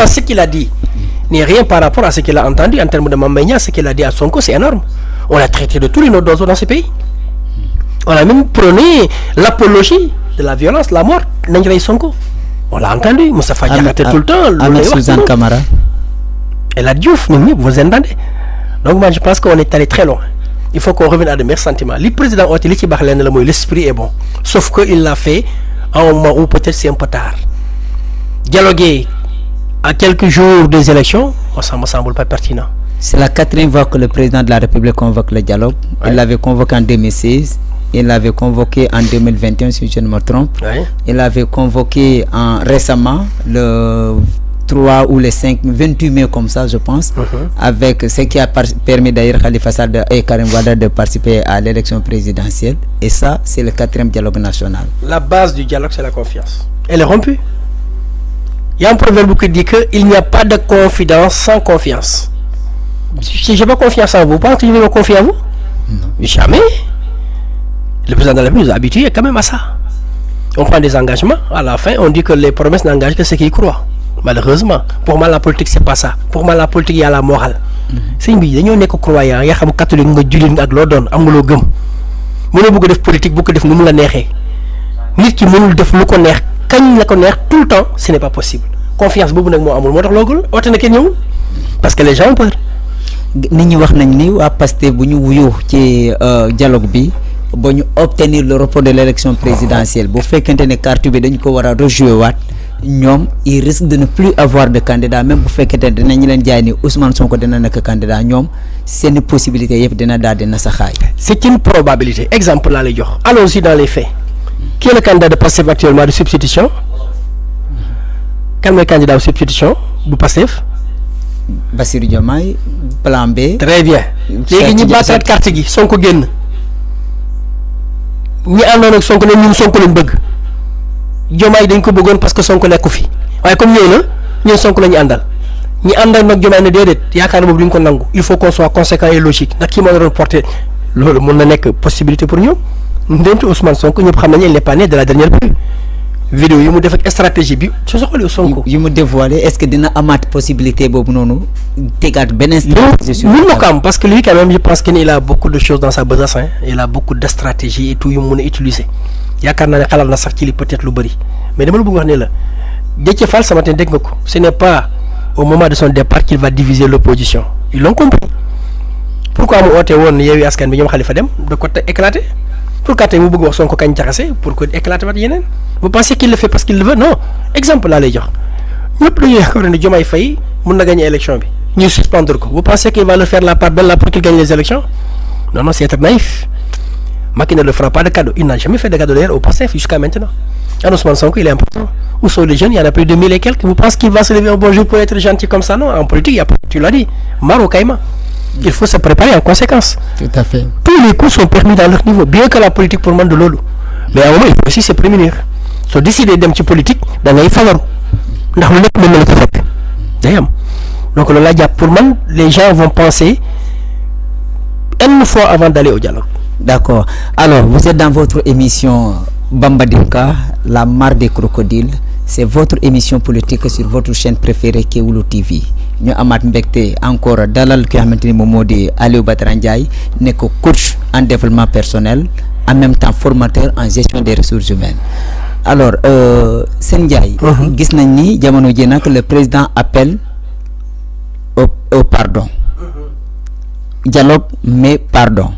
pourtant ce qu'il a dit n'est rien par rapport à ce qu'il a entendu en termes de Mambegna. Ce qu'il a dit à Sonko, c'est énorme. On l'a traité de tous les noms d'oiseaux dans ce pays. On a même prôné l'apologie de la violence, la mort. Nangiray Sonko. On l'a entendu. Moustapha Diakhaté tout le temps. Ahmed Suzanne Camara. Et la Diouf, vous entendez. Donc moi je pense qu'on est allé très loin. Il faut qu'on revienne à de meilleurs sentiments. Le président Otili qui parle de l'esprit est bon. Sauf qu'il l'a fait à un moment où peut-être c'est un peu tard. Dialoguer à quelques jours des élections, ça ne me semble pas pertinent. C'est la 4e fois que le président de la République convoque le dialogue. Ouais. Il l'avait convoqué en 2016. Il l'avait convoqué en 2021, si je ne me trompe. Ouais. Il l'avait convoqué récemment, le 3 ou le 5, 28 mai comme ça, je pense, avec ce qui a permis d'ailleurs Khalifa Sall et Karim Wade de participer à l'élection présidentielle. Et ça, c'est le 4e dialogue national. La base du dialogue, c'est la confiance. Elle est rompue. Il y a un proverbe qui dit qu'il n'y a pas de confidence sans confiance. Si je n'ai pas confiance en vous, pensez que je vais me confier à vous? Non. Jamais. Le président de la République nous a habitués quand même à ça. On prend des engagements, à la fin, on dit que les promesses n'engagent que ceux qui y croient. Malheureusement, pour moi, la politique, c'est pas ça. Pour moi, la politique, il y a la morale. C'est une bille. Nous sommes croyants. Il y a des catholiques qui sont des glodons, amuloo gëm. Mënoo bëgg def politique, bëgg def nu mu la neexee. Nit ki mënul def lu ko neex, kañ la ko neex tout le temps, ce n'est pas possible. Confiance boobu nag moo amul moo tax loogul oote na kenn ñëwul parce que les gens ont peur. Nit ñi wax nañ ni waa Pastef bu ñu wuyu ci dialogue bi ba ñu obtenir le report de l'élection présidentielle bu fekkente ne carte bi dañ ko war a rejouer waat ñoom il risque de ne plus avoir de candidat même bu fekkente ne dinañ leen jaay ni Ousmane Sonko dina nekk candidat ñoom seen possibilité yëpp dina daal di nasaxaay. C'est une probabilité. Exemple laa lay jox. Allons-y dans les faits. Qui est le candidat de Pastef actuellement de substitution? Kan mooy candidat de substitution bu Pastef? Bassirou Diomaye, plan B. Très bien. léegi ñi baataat carte gi Sonko génn ñi àndoon ak Sonko ne ñun Sonko lañ bëgg Diomaye dañ ko bëggoon parce que Sonko nekku fi waaye comme ñëw na ñun Sonko la ñu àndal ñi àndal nag Diomaye ne déedéet yaakaar na boobu duñ ko nangu il faut qu'on soit conséquent et logique ndax kii moo doon porter loolu mën na nekk possibilité pour ñoom ndéemte Ousmane Sonko ñëpp xam nañu il n'est pas né de la dernière pluie. Vidéo yi mu def ak stratégie bi su soxalee Sonko yi mu dévoilé est-ce que dina amaat possibilité boobu noonu tegaat beneen stratégie mun na ko am parce que lui quand même je pense qu'il a beaucoup de choses dans sa besace hein. Il a beaucoup de stratégies et tout yu mun a utiliser yaakaar naa ne xalaat na sax ci li peut-être lu bëri mais dama la bëgg wax ne la Déthié Fall sama dégg nga ko ce n'est pas au moment de son départ qu'il va diviser l'opposition ils l'ont compris pourquoi mu oote woon Yewwi Askan bi ñoom Khalifa Dem da ko éclater pourquoi tey mu bëgg wax Sonko kañ jaxase pour que éclater waat yeneen vous pensez qu'il le fait parce qu'il le veut? Non. Exemple laa lay jox ñëpp dañuy yaakaar ne Diomaye Faye mun na gagner élection bi ñu suspendre ko vous pensez qu'il va le faire la part belle là pour qu'il gagne les élections? Non c'est être naïf. Macky ne le fera pas de cadeau. Il n'a jamais fait de cadeau d'ailleurs au Pastef jusqu'à maintenant. Ousmane Sonko il est important. Où sont les jeunes? Il y en a plus de 1000 et quelques. Vous pensez qu'il va se lever un bon jour pour être gentil comme ça? Non. En politique, il y a, tu l'as dit, Maro Caïma. Il faut se préparer en conséquence. Tout à fait. Tous les coups sont permis dans leur niveau, bien que la politique pour moi de Lolo. Mais à un moment, il faut aussi se prémunir. So décider dem ci politique da ngay fagaru ndax lu nekk mën na la ko fekk day am donc loolu laa jàpp pour man les gens vont penser une fois avant d'aller au dialogue. D'accord. Alors vous êtes dans votre émission Bambadinka, la mare des crocodiles. C'est votre émission politique sur votre chaîne préférée Kéwoulo TV. ñu amaat mbégte encore dalal ki nga xamante ni moom moo di Aliou Badara Ndiaye nekk coach en développement personnel en même temps formateur en gestion des ressources humaines. Alors Sène Ndiaye gis nañ ni jamono ji nag le président appelle au pardon dialogue mais pardon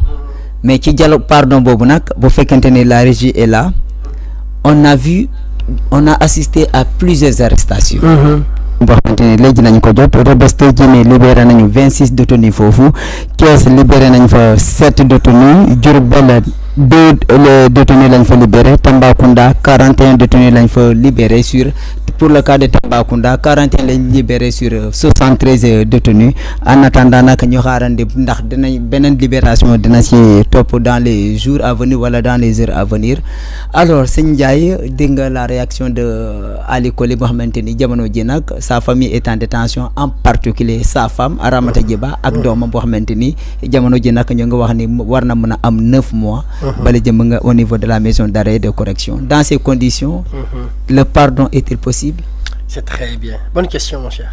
mais ci dialogue pardon boobu nag bu fekkente ne la régie est là on a assisté à plusieurs arrestations boo xamante ne léegi nañ ko jot Rebeuss tey jii libéré nañu 26 détenus foofu Thiès libéré nañ fa 7 détenus Diourbel 2 détenus lañ fa libéré Tambacounda 41 détenus lañ fa libéré sur pour le cas de Tambacounda 41 lañ libéré sur 73 détenus en attendant nag ñu xaarandi ndax dinañ beneen libération dina ci topp dans les jours à venir wala dans les heures à venir. Alors Sène Ndiaye dégg nga la réaction de Ali Koli boo xamante ni jamono ji nag sa famille est en détention en particulier sa femme Aramata Djeba ak doomam boo xamante ni jamono ji nag ñu nga wax ni war na mën a am 9 mois bala jëm nga au niveau de la maison d'arrêt et de correction. Dans ces conditions le pardon est-il possible? C'est très bien. Bonne question, mon cher.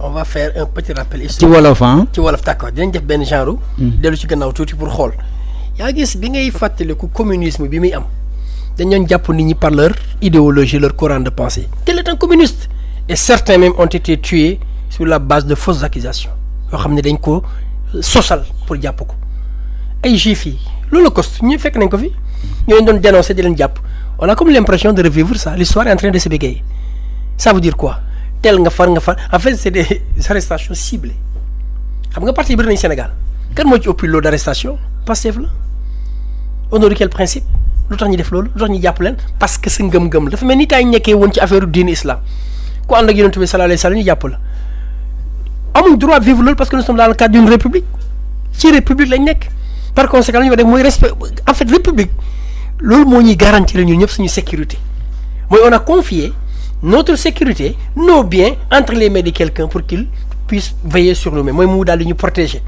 On va faire un petit rappel ci historique. wolof ah. Ci wolof d'accord dinañ def benn genre. dellu ci gannaaw tuuti pour xool. yaa gis bi ngay fàttaliku communisme bi muy am dañu doon jàpp nit ñi par leur idéologie leur courant de pensée. Tel est un communiste. Et certains même ont été tués sur la base de fausses accusations yoo xam ne dañ ko sosal pour jàpp ko. ay juifs yi l'Holocauste ñu fekk nañ ko fi ñooñu doon dénoncer di leen jàpp on a comme l'impression de revivre ça l'histoire est en train de se bégayer. Ça veut dire quoi? Tel nga far en fait c'est des arrestations ciblées xam nga parti bëri nañu Sénégal kan moo ci ëpp lot d'arrestation Pastef la au nom de quel principe lu tax ñu def loolu lu tax ñu jàpp leen parce que sa ngëm-ngëm dafa mel ni tay nekkee woon ci affaire diine islam ku ànd ak Yonent bi sallallahu alayhi wa sallam ñu jàpp la amuñ droit vivre loolu parce que nous sommes dans le cadre d'une république ci république lañ nekk par conséquent li ñu wax mooy respect en fait république loolu moo ñuy garantir ñun ñëpp suñu sécurité mooy on a confié notre sécurité, nos biens entre les mains de quelqu'un pour qu'il puisse veiller sur nous-mêmes mooy mu daal di ñu protéger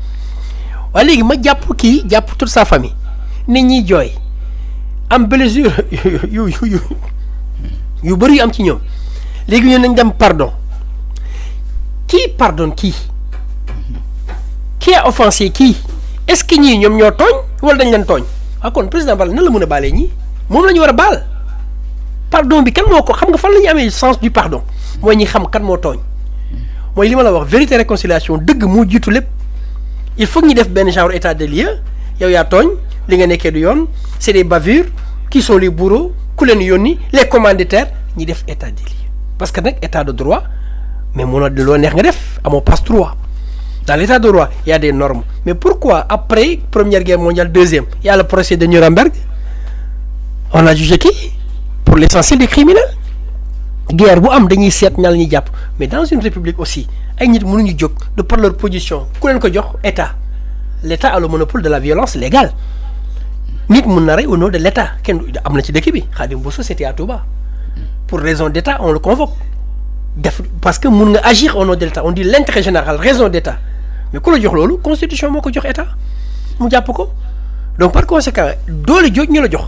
waaye léegi ma jàpp kii jàpp toute sa famille nit ñi jooy am blessure yu bëri yu am ci ñoom léegi ñu nañ dem pardon kii pardonne qui a offensé qui est-ce que ñii ñoom ñoo tooñ wala dañ leen tooñ waaw kon président Balla nan la mën a baalee ñii moom la ñu war a baal pardon bi kan moo ko xam nga fan la ñu amee sens du pardon mooy ñi xam kan moo tooñ mooy li ma la wax vérité réconciliation dëgg moo jiitu lépp il faut que ñu def benn genre état de lieu yow yaa tooñ li nga nekkee du yoon c'est des bavures qui sont les bourreaux ku leen yónni les commanditaires ñi def état de lieu parce que nag état de droit mais mun a loo neex nga def amoo passe-droit dans l'état de droit il y a des normes mais pourquoi après première guerre mondiale deuxième il y a le procès de Nuremberg on a jugé qui pour l'essentiel des criminels guerre bu am dañuy seet ñal ñuy jàpp mais dans une république aussi ay nit mënuñu jóg de par leur position ku leen ko jox état l'état a le monopole de la violence légale nit mun na rey au nom de l'état kenn am na ci dëkk bi Khadim Bousso c'était à Touba pour raison d'état on le convoque def parce que mun nga agir au nom de l'état on dit l'intérêt général raison d'état mais ku la jox loolu constitution moo ko jox état mu jàpp ko donc par conséquent doole jooj ñu la jox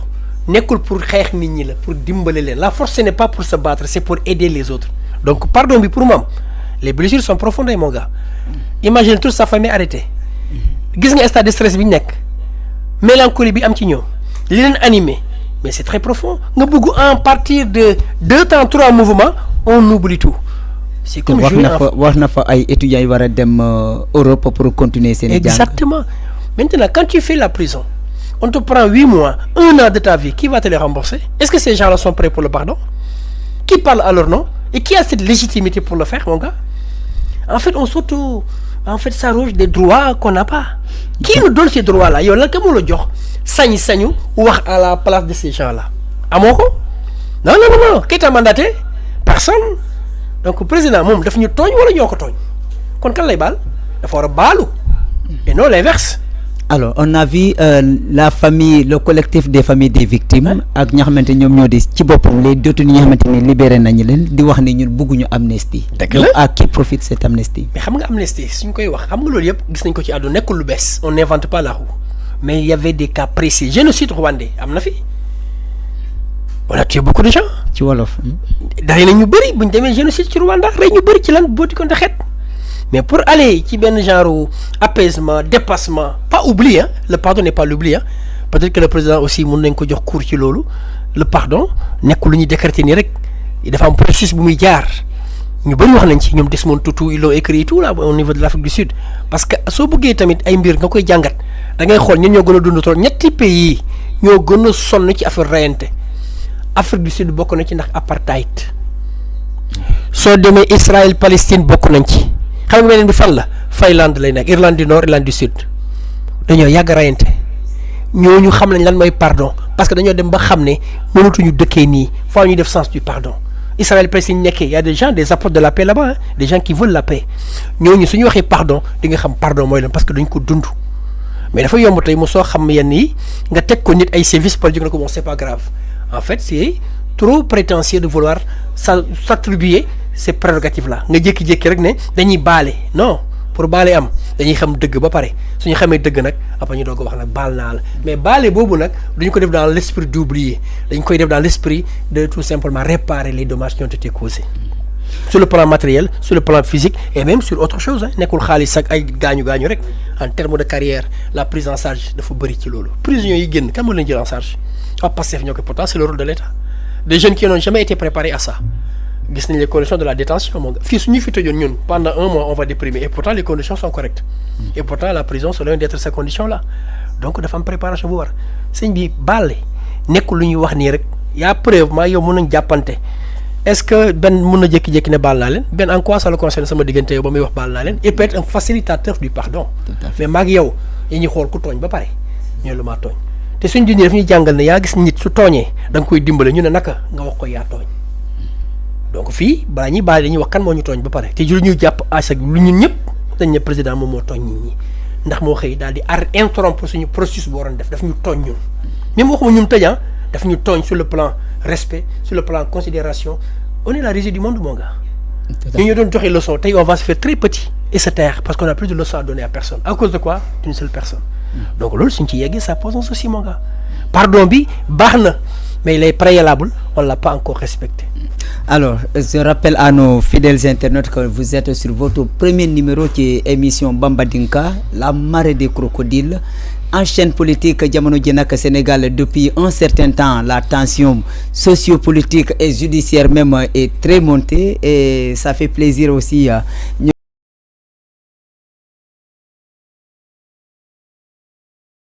nekkul pour xeex nit ñi la pour dimbale leen la force ce n'est pas pour se battre c'est pour aider les autres donc pardon bi pour moom les blessures sont profondes mon gars imagine toute sa famille arrêtée gis nga état de stress bi ñu nekk mélancolie bi am ci ñoom li leen animé mais c'est très profond nga bëgg en partir de 2 temps 3 mouvements on oublie tout c'est comme wax na fa ay étudiants yi war a dem Europe pour continuer seen jàng exactement maintenant quand tu fais la prison on te prend 8 mois 1 an de ta vie qui va te les rembourser est-ce que ces gens-là sont prêts pour le pardon qui parle à leur nom et qui a cette légitimité pour le faire mon gars en fait on s'arroge des droits qu'on n'a pas qui nous donne ces droits-là yow lan ka mu la jox sañ-sañu wax à la place de ces gens-là amoo ko non qui t'a mandaté personne donc président moom daf ñu tooñ wala ñoo ko tooñ kon kan lay baal dafa war a baalu et non l'inverse. Alors on a vu la famille le collectif des familles des victimes ak ñi nga xamante ñoom ñoo di ci boppam les détenus ñi nga xamante ne libéré nañu leen di wax ne ñun bëgguñu amnistie. dëgg la donc à qui profite cette amnistie. mais xam nga amnistie suñ koy wax xam nga loolu yëpp gis nañ ko ci àdduna nekkul lu bees on n'invente pas la roue mais il y avait des cas précis génocide rwandais am na fi on a tué beaucoup de gens. ci wolof. rey na ñu bëri bu ñu demee génocide ci Rwanda rey ñu bëri ci lan booti ko xeet mais pour aller ci benn genre apaisement dépassement pas oubli hein le pardon n'est pas l'oubli hein peut-être que le président aussi mën nañ ko jox cours ci loolu le pardon nekkul lu ñuy décréter nii rek dafa am processus bu muy jaar ñu bëri wax nañ ci ñoom Desmond Tutu ils l'ont écrit tout là au niveau de l'Afrique du Sud parce que soo bëggee tamit ay mbir nga koy jàngat da ngay xool ñun ñoo gën a dund trop ñetti pays ñoo gën a sonn ci affaire reyante Afrique du Sud bokk na ci ndax apartheid soo demee Israël Palestine bokk nañ ci xam nga beneen bi fan la Finlande lay nekk Irlande du Nord Irlande du Sud dañoo yàgg reyante ñooñu xam nañ lan mooy pardon parce que dañoo dem ba xam ne mënatuñu dëkkee nii foo ñu def sens du pardon Israël Palestine nekkee y a des gens des apôtres de la paix là-bas hein, des gens qui veulent la paix ñooñu suñu waxee pardon di nga xam pardon mooy lan parce que dañ ko dund mais dafa yomb tey mu soo xam yenn yi nga teg ko nit ay services par jóg na ko bon c'est pas grave en fait c'est trop prétentieux de vouloir s'attribuer ces prérogatives là nga jékki-jékki rek ne dañuy baale non pour baale am dañuy xam dëgg ba pare suñu xamee dëgg nag après ñu doog a wax nag baal naa la mais baale boobu nag duñu ko def dans l'esprit d'oublier dañ koy def dans l'esprit de tout simplement réparer les dommages qui ont été causés. sur le plan matériel, sur le plan physique et même sur autre chose. Nekul xaliss ak ay gañu rek en termes de carrière, la prise en charge dafa bari ci lolu. Prisonniers yi génn kan mo leen jël en charge? Pastef ñoko pourtant c'est le rôle de l'État. Des jeunes qui n'ont jamais été préparés à ça. Gis nañ les conditions de la détention mon gars. Fi suñu fi tëjoon ñun pendant un mois on va déprimer et pourtant les conditions sont correctes. Et pourtant la prison c'est l'une d'être ces conditions là. Donc dafa am préparation bu war. Sëñ bi balé nekul lu ñuy wax ni rek ya preuve ma yow mën nañ jàppante. Est-ce que Ben mën na jékki-jékki ne baal naa leen Ben en quoi ça le concerne sama diggante yow ba muy wax baal naa leen il peut être un facilitateur du pardon. Mais maag yow yi ñuy xool ku tooñ ba pare ñooy lu maa tooñ te suñ dundee daf ñuy jàngal ne yaa gis nit su tooñee da nga koy dimbale ñu ne naka nga wax ko yaa tooñ donc fii balaa ñuy baal dañuy wax kan moo ñu tooñ ba pare te lu ñuy jàpp asag lu ñun ñëpp dañ ne président moom moo tooñ nit ñi ndax moo xëy daal di interrompre suñu processus bu waroon def daf ñu tooñ ñun même waxuma ñun tëj daf ñu tooñ sur le plan respect sur le plan considération on est la risée du monde mon gars. Nous nous donnons des leçons. On va se faire très petit et se taire parce qu'on n'a plus de leçons à donner à personne. À cause de quoi? D'une seule personne. Donc là, ça pose un souci mon gars. Pardon bi, barne, mais il est préalable, on ne l'a pas encore respecté. Alors, je rappelle à nos fidèles internautes que vous êtes sur votre premier numéro qui est émission Bambadinka, la marée des crocodiles. En chaîne politique, Diamono Djenak Sénégal, depuis un certain temps, la tension sociopolitique et judiciaire même est très montée et ça fait plaisir aussi.